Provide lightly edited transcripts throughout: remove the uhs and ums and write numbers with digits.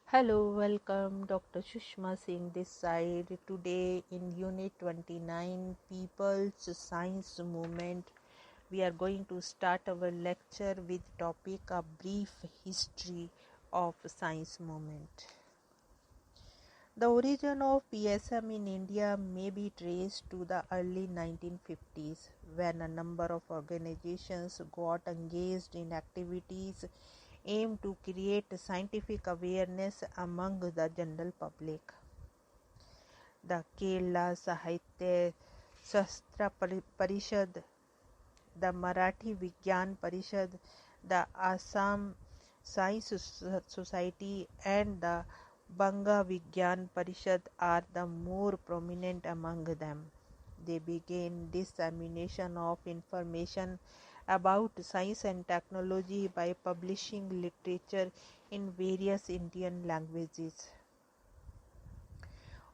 Hello, welcome. Dr. Sushma Singh this side. Today in Unit 29, People's Science Movement, we are going to start our lecture with topic A Brief History of Science Movement. The origin of PSM in India may be traced to the early 1950s when a number of organizations got engaged in activities aimed to create scientific awareness among the general public. The Kerala Sahitya Shastra Parishad, the Marathi Vigyan Parishad, the Assam Science Society and the Banga Vigyan Parishad are the more prominent among them. They began dissemination of information about science and technology by publishing literature in various Indian languages.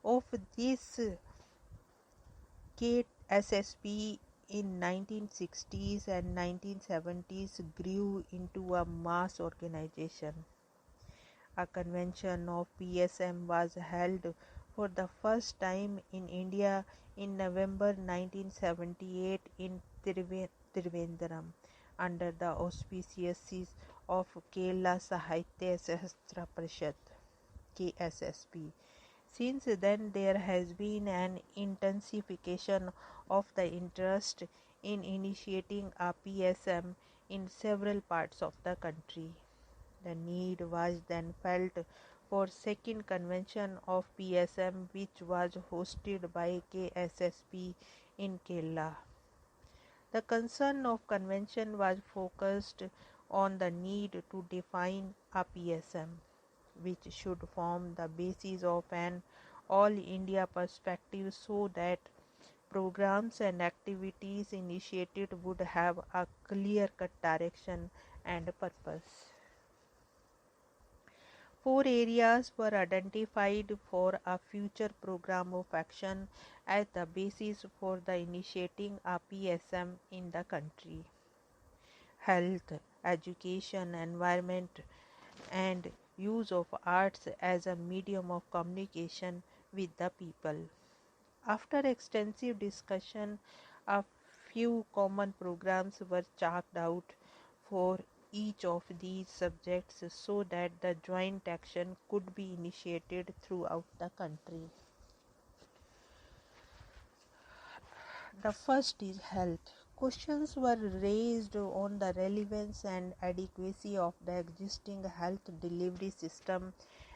Of this, KSSP in 1960s and 1970s grew into a mass organization. A convention of PSM was held for the first time in India in November 1978 in Trivandrum under the auspices of Kerala Sahitya Shastra Parishad (KSSP). Since then, there has been an intensification of the interest in initiating a PSM in several parts of the country. The need was then felt for second convention of PSM, which was hosted by KSSP in Kerala. The concern of convention was focused on the need to define a PSM, which should form the basis of an all India perspective so that programs and activities initiated would have a clear-cut direction and purpose. 4 areas were identified for a future program of action as the basis for the initiating a PSM in the country: health, education, environment, and use of arts as a medium of communication with the people. After extensive discussion, a few common programs were chalked out for each of these subjects so that the joint action could be initiated throughout the country. The first is health. Questions were raised on the relevance and adequacy of the existing health delivery system,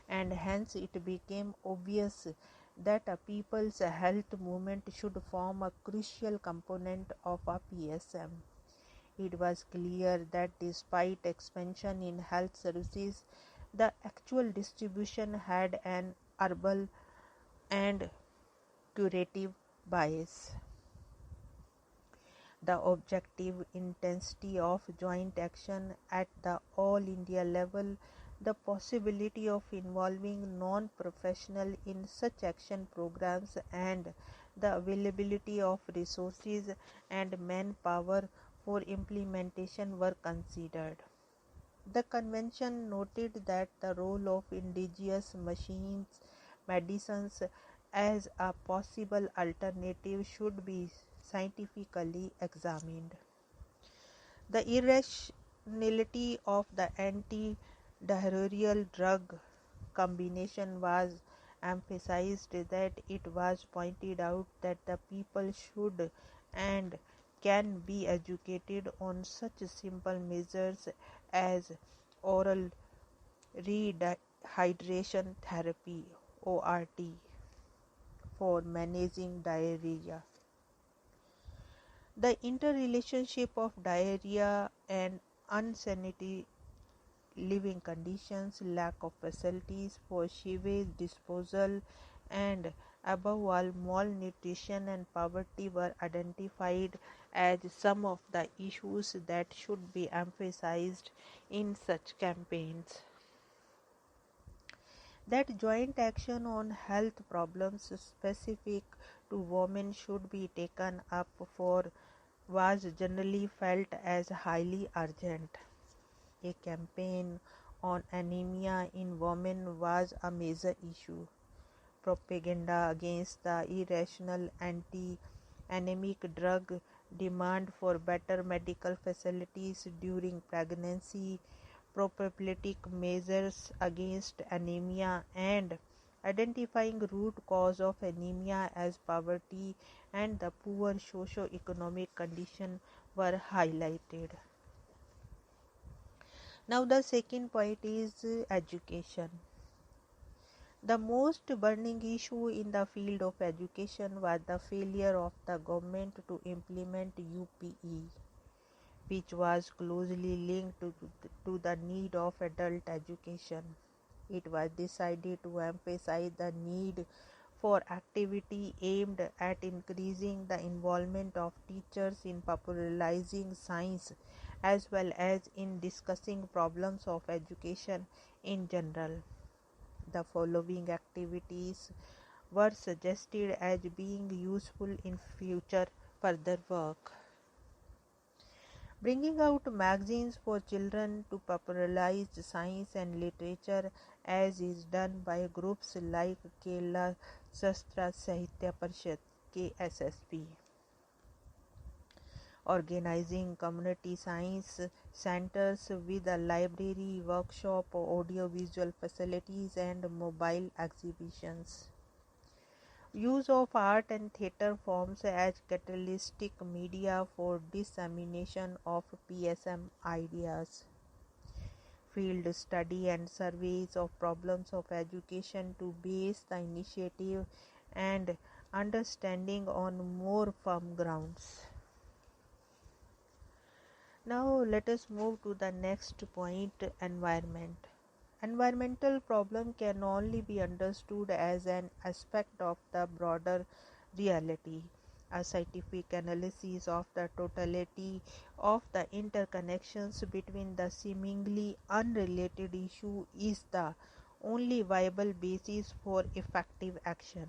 and hence it became obvious that a people's health movement should form a crucial component of a PSM. It was clear that despite expansion in health services, the actual distribution had an urban and curative bias. The objective intensity of joint action at the all India level, the possibility of involving non-professional in such action programs, and the availability of resources and manpower for implementation were considered. The convention noted that the role of indigenous medicines as a possible alternative should be scientifically examined. The irrationality of the anti-diarrheal drug combination was emphasized, that it was pointed out that the people should and can be educated on such simple measures as oral rehydration therapy (ORT) for managing diarrhea. The interrelationship of diarrhea and unsanitary living conditions, lack of facilities for sewage disposal, and above all malnutrition and poverty were identified as some of the issues that should be emphasized in such campaigns. That joint action on health problems specific to women should be taken up for was generally felt as highly urgent. A campaign on anemia in women was a major issue. Propaganda against the irrational anti-anemic drug, demand for better medical facilities during pregnancy, prophylactic measures against anemia, and identifying root cause of anemia as poverty and the poor socio-economic condition were highlighted. Now the second point is education. The most burning issue in the field of education was the failure of the government to implement UPE, which was closely linked to the need of adult education. It was decided to emphasize the need for activity aimed at increasing the involvement of teachers in popularizing science as well as in discussing problems of education in general. The following activities were suggested as being useful in future further work. Bringing out magazines for children to popularize science and literature as is done by groups like Kerala Sastra Sahitya Parishad KSSP. Organizing community science centers with a library, workshop, audiovisual facilities and mobile exhibitions. Use of art and theatre forms as catalytic media for dissemination of PSM ideas. Field study and surveys of problems of education to base the initiative and understanding on more firm grounds. Now let us move to the next point, environment. Environmental problem can only be understood as an aspect of the broader reality. A scientific analysis of the totality of the interconnections between the seemingly unrelated issue is the only viable basis for effective action.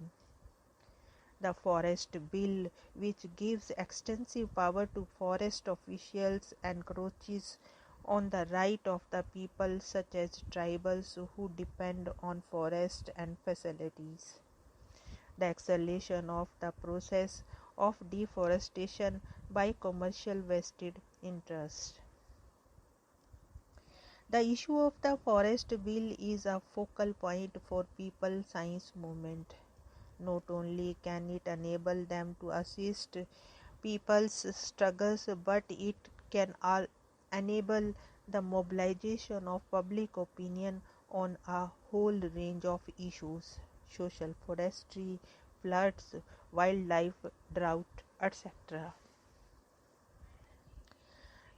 The Forest Bill, which gives extensive power to forest officials, encroaches on the right of the people such as tribals who depend on forest and facilities. The acceleration of the process of deforestation by commercial vested interests. The issue of the Forest Bill is a focal point for people science movement. Not only can it enable them to assist people's struggles, but it can enable the mobilization of public opinion on a whole range of issues: social forestry, floods, wildlife, drought, etc.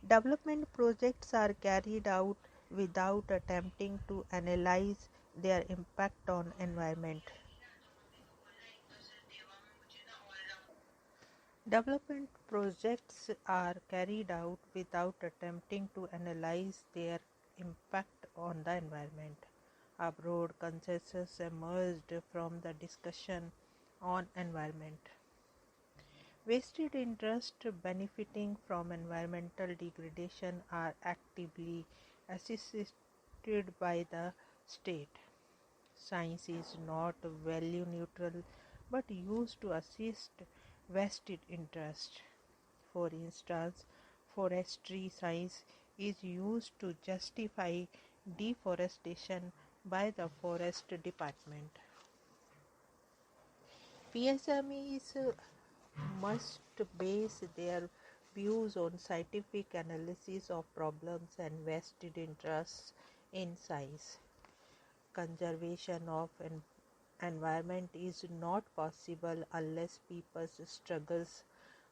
Development projects are carried out without attempting to analyze their impact on environment. Development projects are carried out without attempting to analyze their impact on the environment. A broad consensus emerged from the discussion on environment. Vested interests benefiting from environmental degradation are actively assisted by the state. Science is not value neutral but used to assist vested interests. For instance, forestry science is used to justify deforestation by the forest department. PSMEs must base their views on scientific analysis of problems and vested interests in science. Conservation of an environment is not possible unless people's struggles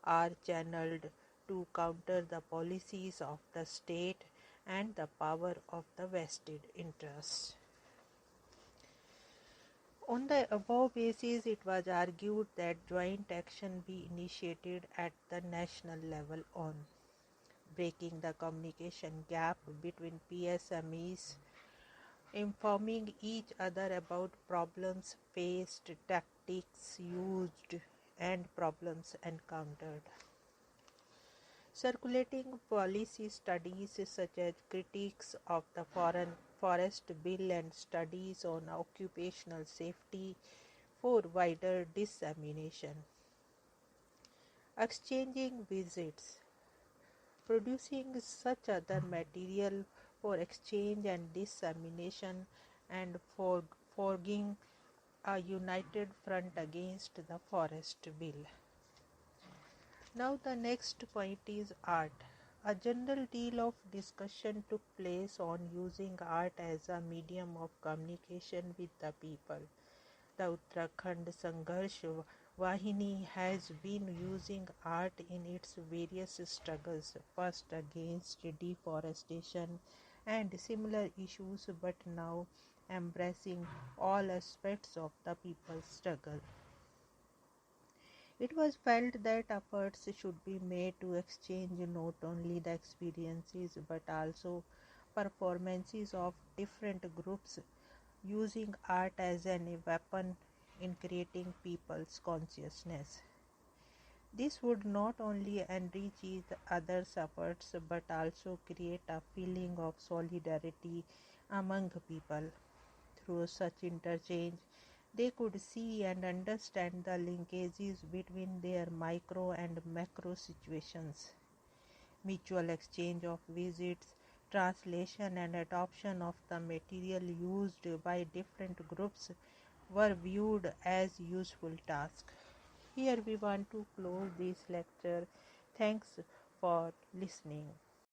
are channeled to counter the policies of the state and the power of the vested interests. On the above basis, it was argued that joint action be initiated at the national level on breaking the communication gap between PSMEs, informing each other about problems faced, tactics used, and problems encountered. Circulating policy studies such as critiques of the foreign forest bill and studies on occupational safety for wider dissemination. Exchanging visits. Producing such other material for exchange and dissemination and forging a united front against the forest bill. Now the next point is art. A general deal of discussion took place on using art as a medium of communication with the people. The Uttarakhand Sangharsh Vahini has been using art in its various struggles, first against deforestation and similar issues, but now embracing all aspects of the people's struggle. It was felt that efforts should be made to exchange not only the experiences but also performances of different groups, using art as a weapon in creating people's consciousness. This would not only enrich each other's efforts but also create a feeling of solidarity among people. Through such interchange, they could see and understand the linkages between their micro and macro situations. Mutual exchange of visits, translation and adoption of the material used by different groups were viewed as useful tasks. Here we want to close this lecture. Thanks for listening.